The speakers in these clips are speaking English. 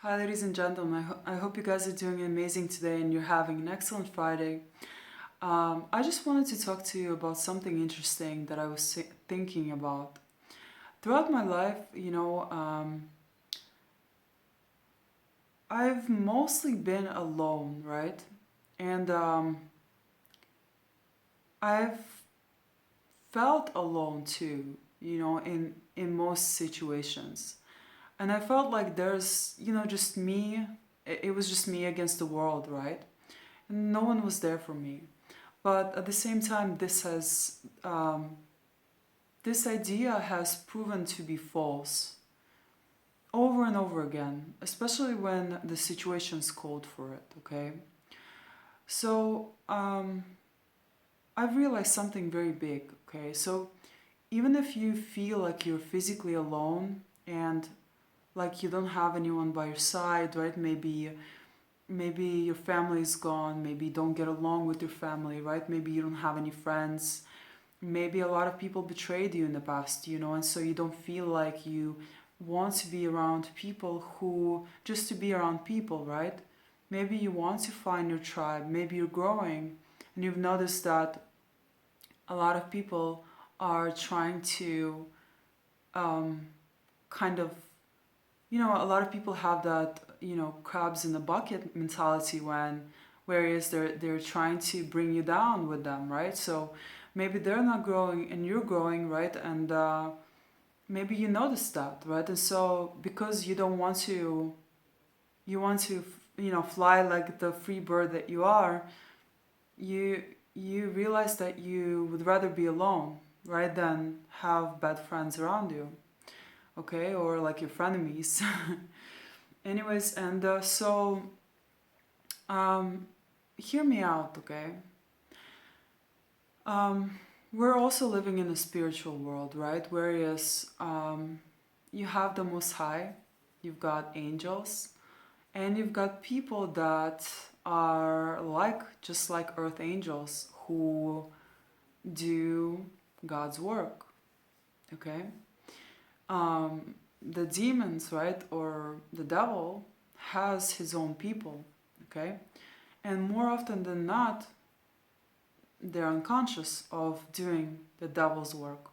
Hi, ladies and gentlemen. I hope you guys are doing amazing today and you're having an excellent Friday. I just wanted to talk to you about something interesting that I was thinking about. Throughout my life, I've mostly been alone, right? And I've felt alone too, in most situations. And I felt like there's, just me. It was just me against the world, right? And no one was there for me. But at the same time, this idea has proven to be false over and over again, especially when the situation's called for it. Okay, so I've realized something very big. Okay, so even if you feel like you're physically alone and like you don't have anyone by your side, right? Maybe your family is gone, maybe you don't get along with your family, right? Maybe you don't have any friends, maybe a lot of people betrayed you in the past, and so you don't feel like you want to be around people who just to be around people, right? Maybe you want to find your tribe, maybe you're growing and you've noticed that a lot of people are trying to um, kind of, a lot of people have that, crabs in the bucket mentality when whereas they're trying to bring you down with them, right? So maybe they're not growing and you're growing, right? And maybe you notice that, right? And so because you don't want to, you want to, fly like the free bird that you are, you you realize that you would rather be alone, right, than have bad friends around you, okay, or like your frenemies. Anyways, and um, hear me out, okay? Um, we're also living in a spiritual world, right? Whereas you have the Most High, you've got angels, and you've got people that are like just like earth angels who do God's work, okay? The demons, right, or the devil has his own people, okay? And more often than not, they're unconscious of doing the devil's work,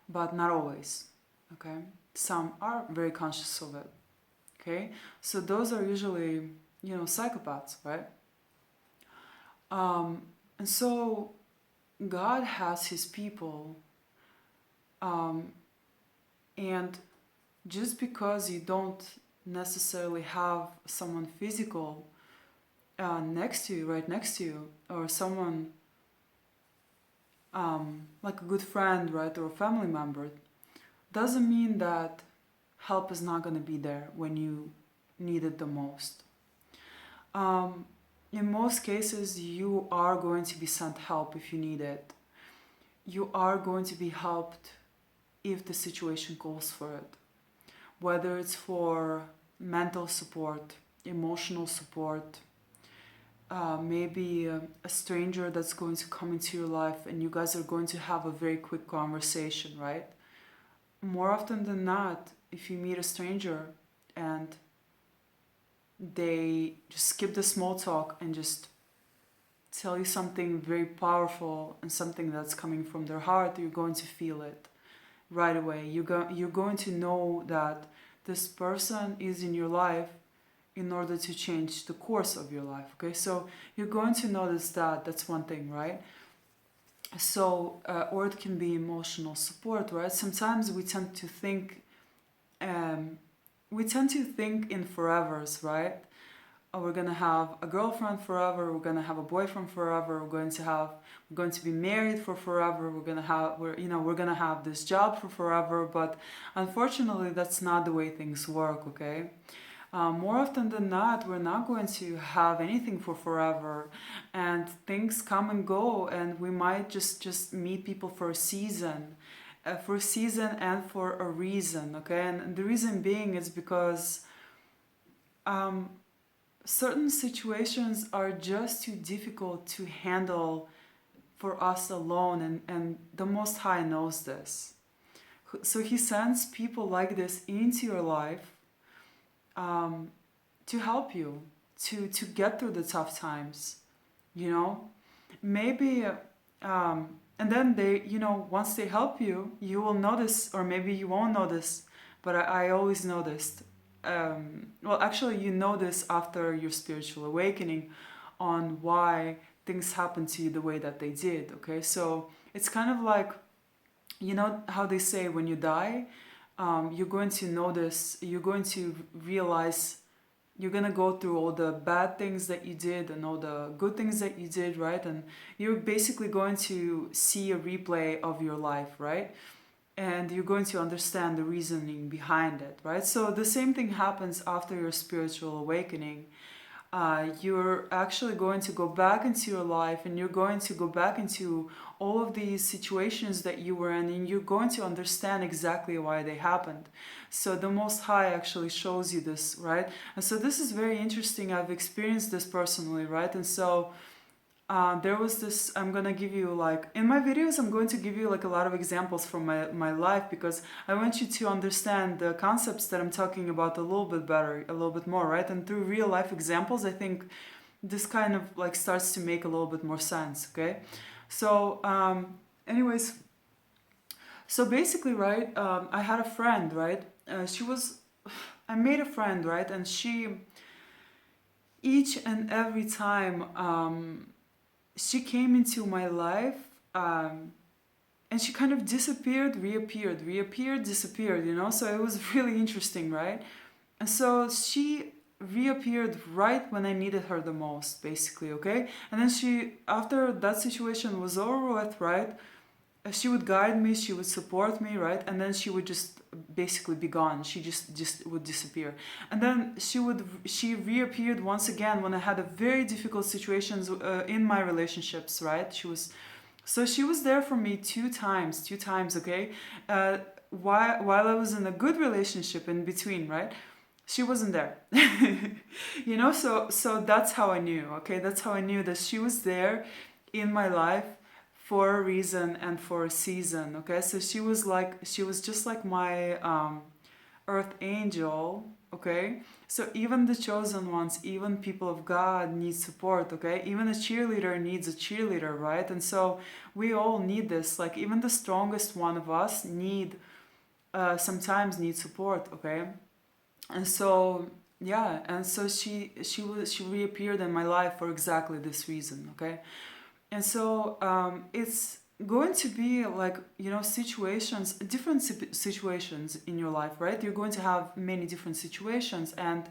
but not always, okay? Some are very conscious of it, okay? So those are usually, psychopaths, right? Um, and so God has his people, um, and just because you don't necessarily have someone physical next to you, right next to you, or someone like a good friend, right, or a family member, doesn't mean that help is not going to be there when you need it the most. Um, in most cases, you are going to be sent help if you need it. You are going to be helped if the situation calls for it, whether it's for mental support, emotional support, maybe a stranger that's going to come into your life and you guys are going to have a very quick conversation, right? More often than not, if you meet a stranger and they just skip the small talk and just tell you something very powerful and something that's coming from their heart, you're going to feel it right away. You're going to know that this person is in your life in order to change the course of your life, okay? So you're going to notice that. That's one thing, right? So, or it can be emotional support, right? Sometimes um, we tend to think in forevers, right? Oh, we're gonna have a girlfriend forever. We're gonna have a boyfriend forever. We're going to be married for forever. We're gonna have this job for forever. But unfortunately, that's not the way things work. Okay. More often than not, we're not going to have anything for forever, and things come and go, and we might just meet people for a season and for a reason. Okay, and the reason being is because um, certain situations are just too difficult to handle for us alone, and the Most High knows this. So He sends people like this into your life, to help you to get through the tough times, you know. Maybe and then they, you know, once they help you, you will notice, or maybe you won't notice, but I always noticed, well, actually you notice after your spiritual awakening on why things happen to you the way that they did. Okay, so it's kind of like, you know how they say when you die, you're going to notice, you're going to realize, you're gonna go through all the bad things that you did and all the good things that you did, right? And you're basically going to see a replay of your life, right? And you're going to understand the reasoning behind it, right? So the same thing happens after your spiritual awakening. You're actually going to go back into your life, and you're going to go back into all of these situations that you were in, and you're going to understand exactly why they happened. So the Most High actually shows you this, right? And so this is very interesting. I've experienced this personally, right? And so there was this, I'm gonna give you, like, in my videos I'm going to give you like a lot of examples from my life, because I want you to understand the concepts that I'm talking about a little bit better, a little bit more, right? And through real life examples, I think this kind of like starts to make a little bit more sense. Okay, so anyways, so basically, right, I had a friend, right? She was, I made a friend, right? And she, each and every time she came into my life, and she kind of disappeared, reappeared, reappeared, disappeared, you know? So it was really interesting, right? And so she reappeared right when I needed her the most, basically, okay? And then she, after that situation was over with, right? She would guide me, she would support me, right? And then she would just basically be gone. She just would disappear. And then she reappeared once again when I had a very difficult situations in my relationships, right? She was there for me two times, okay? While I was in a good relationship in between, right? She wasn't there. You know, so that's how I knew, okay? That's how I knew that she was there in my life for a reason and for a season, okay? So she was just like my earth angel, okay? So even the chosen ones, even people of God need support, okay? Even a cheerleader needs a cheerleader, right? And so we all need this. Like even the strongest one of us sometimes need support, okay? And so yeah, and so she reappeared in my life for exactly this reason, okay? And so it's going to be like, you know, situations, different situations in your life, right? You're going to have many different situations, and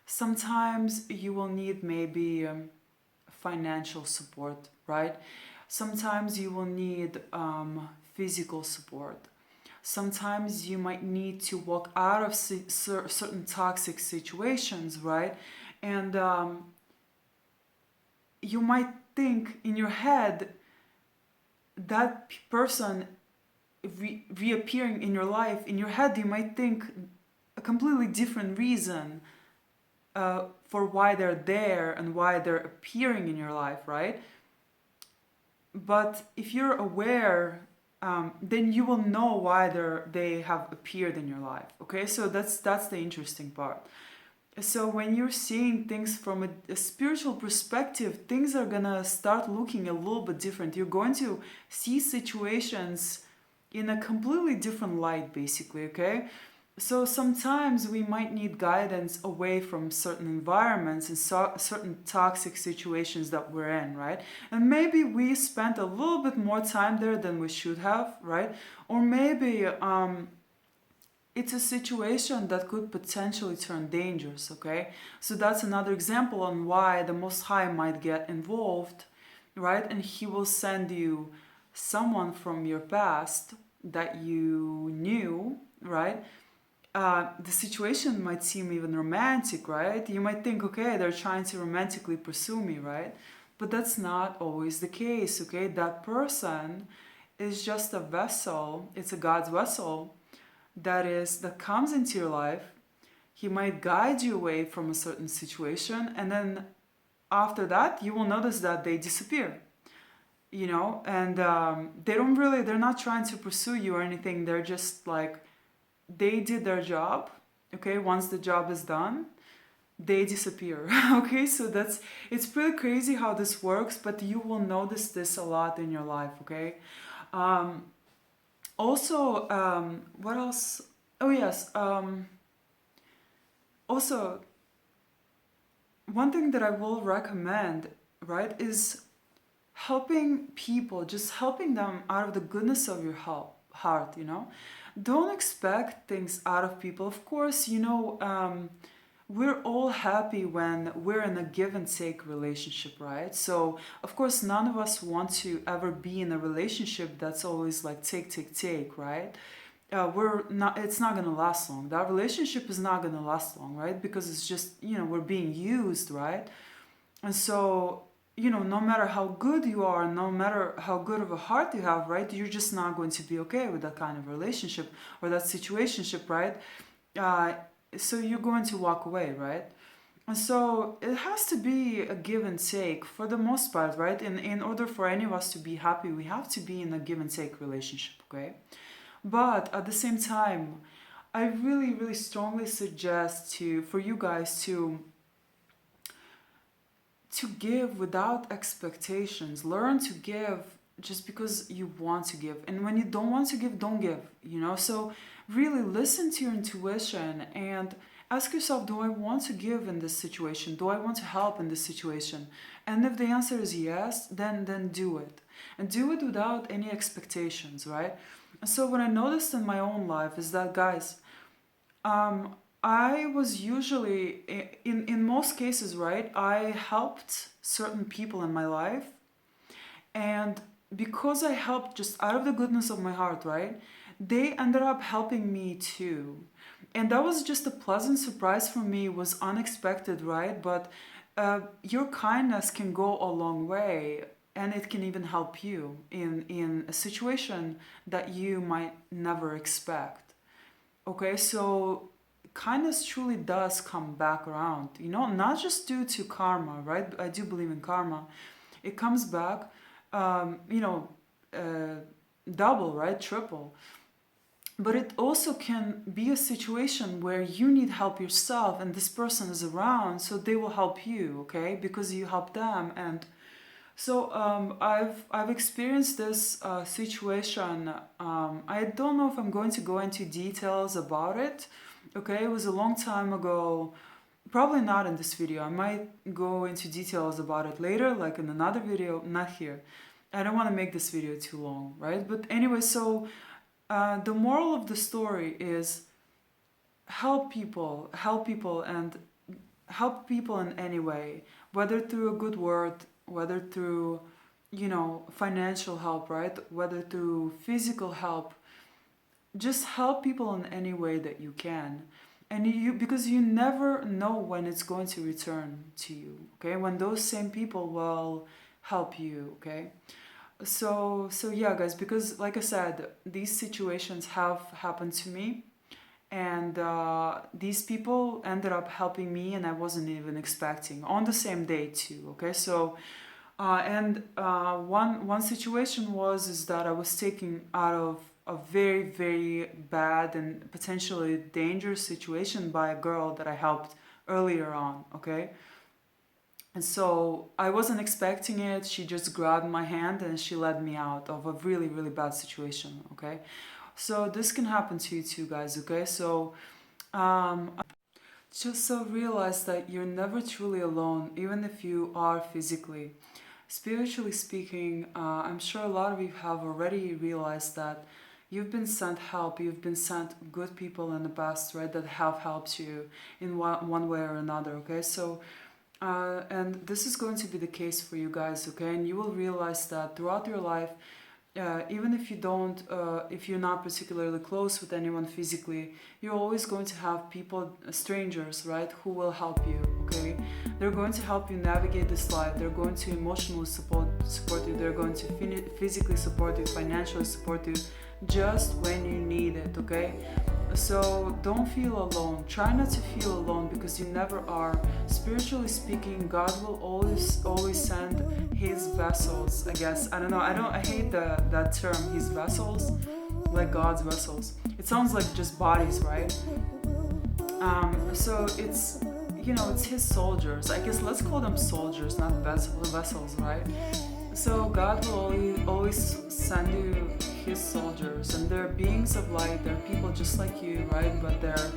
sometimes you will need maybe financial support, right? Sometimes you will need physical support. Sometimes you might need to walk out of certain toxic situations, right? And you might think in your head that person reappearing in your life, in your head you might think a completely different reason for why they're there and why they're appearing in your life, right? But if you're aware, then you will know why they have appeared in your life, okay? So that's the interesting part. So when you're seeing things from a spiritual perspective, things are gonna start looking a little bit different. You're going to see situations in a completely different light, basically, okay? So sometimes we might need guidance away from certain environments and certain toxic situations that we're in, right? And maybe we spent a little bit more time there than we should have, right? Or maybe it's a situation that could potentially turn dangerous, okay? So that's another example on why the Most High might get involved, right? And He will send you someone from your past that you knew, right? The situation might seem even romantic, right? You might think, okay, they're trying to romantically pursue me, right? But that's not always the case, okay? That person is just a vessel, it's a God's vessel that comes into your life. He might guide you away from a certain situation, and then after that you will notice that they disappear, you know. And they're not trying to pursue you or anything. They're just like, they did their job, okay? Once the job is done, they disappear. Okay, so it's pretty crazy how this works, but you will notice this a lot in your life. Okay. um, Also, what else? Oh yes. Also, one thing that I will recommend, right, is helping people, just helping them out of the goodness of your heart, you know? Don't expect things out of people. Of course, we're all happy when we're in a give and take relationship, right? So, of course, none of us want to ever be in a relationship that's always like take, take, take, right? We're not, it's not going to last long. That relationship is not going to last long, right? Because it's just, we're being used, right? And so, no matter how good you are, no matter how good of a heart you have, right, you're just not going to be okay with that kind of relationship or that situationship, right? Uh, so you're going to walk away, right? And so it has to be a give and take for the most part, right? In order for any of us to be happy, we have to be in a give and take relationship, okay? But at the same time, I really, really strongly suggest for you guys to give without expectations. Learn to give just because you want to give. And when you don't want to give, don't give. So really listen to your intuition and ask yourself, do I want to give in this situation? Do I want to help in this situation? And if the answer is yes, then do it. And do it without any expectations, right? And so what I noticed in my own life is that, guys, I was usually, in most cases, right, I helped certain people in my life. And because I helped just out of the goodness of my heart, right, they ended up helping me too. And that was just a pleasant surprise for me, was unexpected, right? But your kindness can go a long way, and it can even help you in a situation that you might never expect. Okay, so kindness truly does come back around, not just due to karma, right? I do believe in karma. It comes back, um, you know, uh, double, right? Triple. But it also can be a situation where you need help yourself and this person is around, so they will help you, okay? Because you help them. And so I've experienced this situation. I don't know if I'm going to go into details about it. Okay, it was a long time ago. Probably not in this video. I might go into details about it later, like in another video, not here. I don't want to make this video too long, right? But anyway, so the moral of the story is help people, and help people in any way, whether through a good word, whether through, financial help, right? Whether through physical help. Just help people in any way that you can. And because you never know when it's going to return to you, okay? When those same people will help you, okay? So yeah, guys, because like I said, these situations have happened to me, and these people ended up helping me, and I wasn't even expecting, on the same day too. Okay, so and one situation is that I was taken out of a very, very bad and potentially dangerous situation by a girl that I helped earlier on. Okay, and so I wasn't expecting it. She just grabbed my hand and she led me out of a really, really bad situation. Okay, so this can happen to you too, guys. Okay, so um, just so realize that you're never truly alone, even if you are physically. Spiritually speaking, I'm sure a lot of you have already realized that you've been sent help, you've been sent good people in the past, right, that have helped you in one way or another, okay? So, and this is going to be the case for you guys, okay? And you will realize that throughout your life, even if you don't, if you're not particularly close with anyone physically, you're always going to have people, strangers, right, who will help you, okay? They're going to help you navigate this life. They're going to emotionally support you. They're going to physically support you, financially support you, just when you need it, okay? So don't feel alone. Try not to feel alone, because you never are. Spiritually speaking, God will always send his vessels, I guess. I don't know. I hate that term, his vessels, like God's vessels. It sounds like just bodies, right? So you know, it's his soldiers. I guess let's call them soldiers, not vessels, right? So God will always send you his soldiers, and they're beings of light. They're people just like you, right? But they're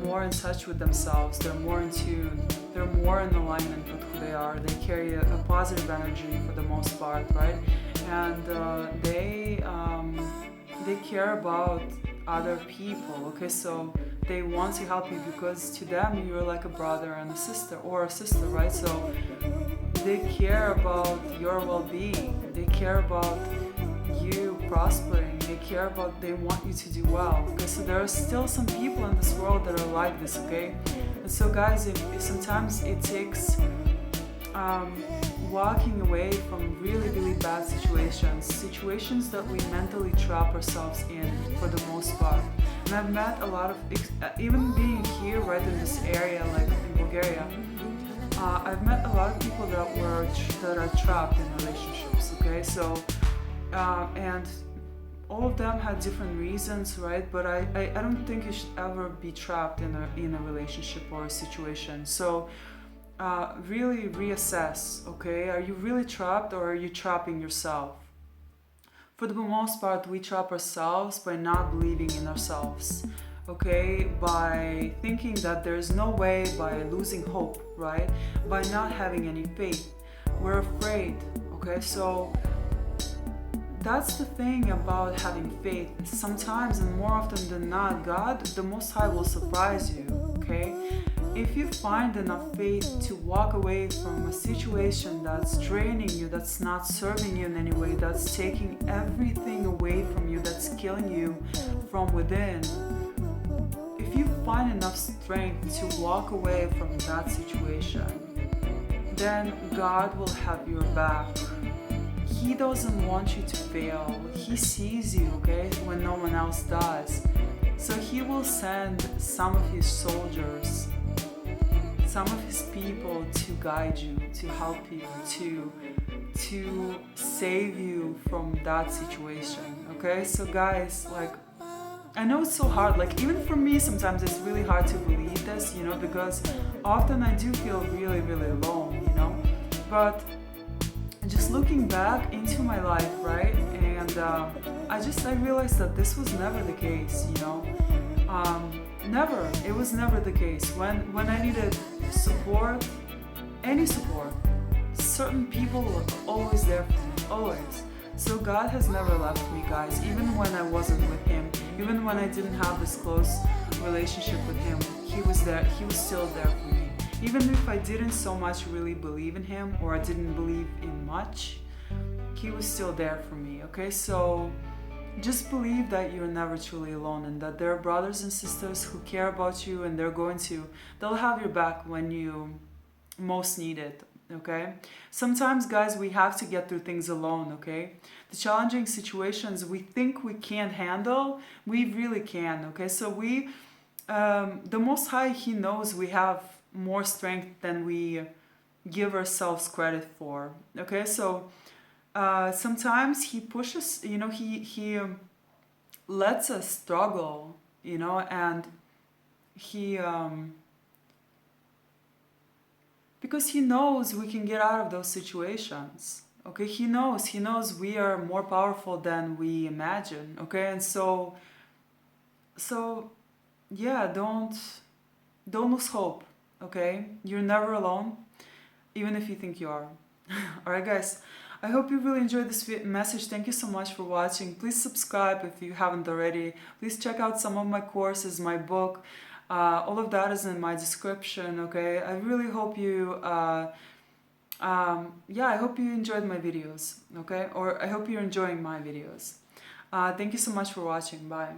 more in touch with themselves. They're more in tune. They're more in alignment with who they are. They carry a positive energy for the most part, right? And they care about other people. Okay, so they want to help you because to them you're like a brother and a sister, or a sister, right? So they care about your well-being. They care about you prospering. They want you to do well. Okay, so there are still some people in this world that are like this. Okay, and so guys, if sometimes it takes walking away from really bad situations that we mentally trap ourselves in for the most part. And I've met a lot of, even being here right in this area, like in Bulgaria, I've met a lot of people that are trapped in relationships. Okay, so and all of them had different reasons, right? But I don't think you should ever be trapped in a relationship or a situation. So really reassess, okay? Are you really trapped, or are you trapping yourself? For the most part, we trap ourselves by not believing in ourselves, okay? By thinking that there is no way, by losing hope, right? By not having any faith. We're afraid, okay? So that's the thing about having faith. Sometimes, and more often than not, God, the Most High, will surprise you, okay? If you find enough faith to walk away from a situation that's draining you, that's not serving you in any way, that's taking everything away from you, that's killing you from within, if you find enough strength to walk away from that situation, then God will have your back. He doesn't want you to fail. He sees you, okay, when no one else does. So he will send some of his soldiers, some of his people to guide you, to help you, to save you from that situation. Okay, so guys, like, I know it's so hard, like even for me sometimes it's really hard to believe this, you know, because often I do feel really alone, you know. But just looking back into my life, right, and I realized that this was never the case, you know. Never. It was never the case. When I needed support, any support, certain people were always there for me, always. So God has never left me, guys. Even when I wasn't with Him, even when I didn't have this close relationship with Him, He was there. He was still there for me. Even if I didn't so much really believe in Him, or I didn't believe in much, He was still there for me. Okay, so just believe that you're never truly alone, and that there are brothers and sisters who care about you, and they'll have your back when you most need it, okay? Sometimes, guys, we have to get through things alone, okay? The challenging situations we think we can't handle, we really can, okay? So the Most High, He knows we have more strength than we give ourselves credit for, okay? So sometimes He pushes, you know, he lets us struggle, you know, and He because He knows we can get out of those situations, okay? He knows we are more powerful than we imagine, okay? And so yeah, don't lose hope, okay? You're never alone, even if you think you are. All right, guys, I hope you really enjoyed this message. Thank you so much for watching. Please subscribe if you haven't already. Please check out some of my courses, my book. All of that is in my description, okay? I really hope you, I hope you enjoyed my videos, okay? Or I hope you're enjoying my videos. Thank you so much for watching. Bye.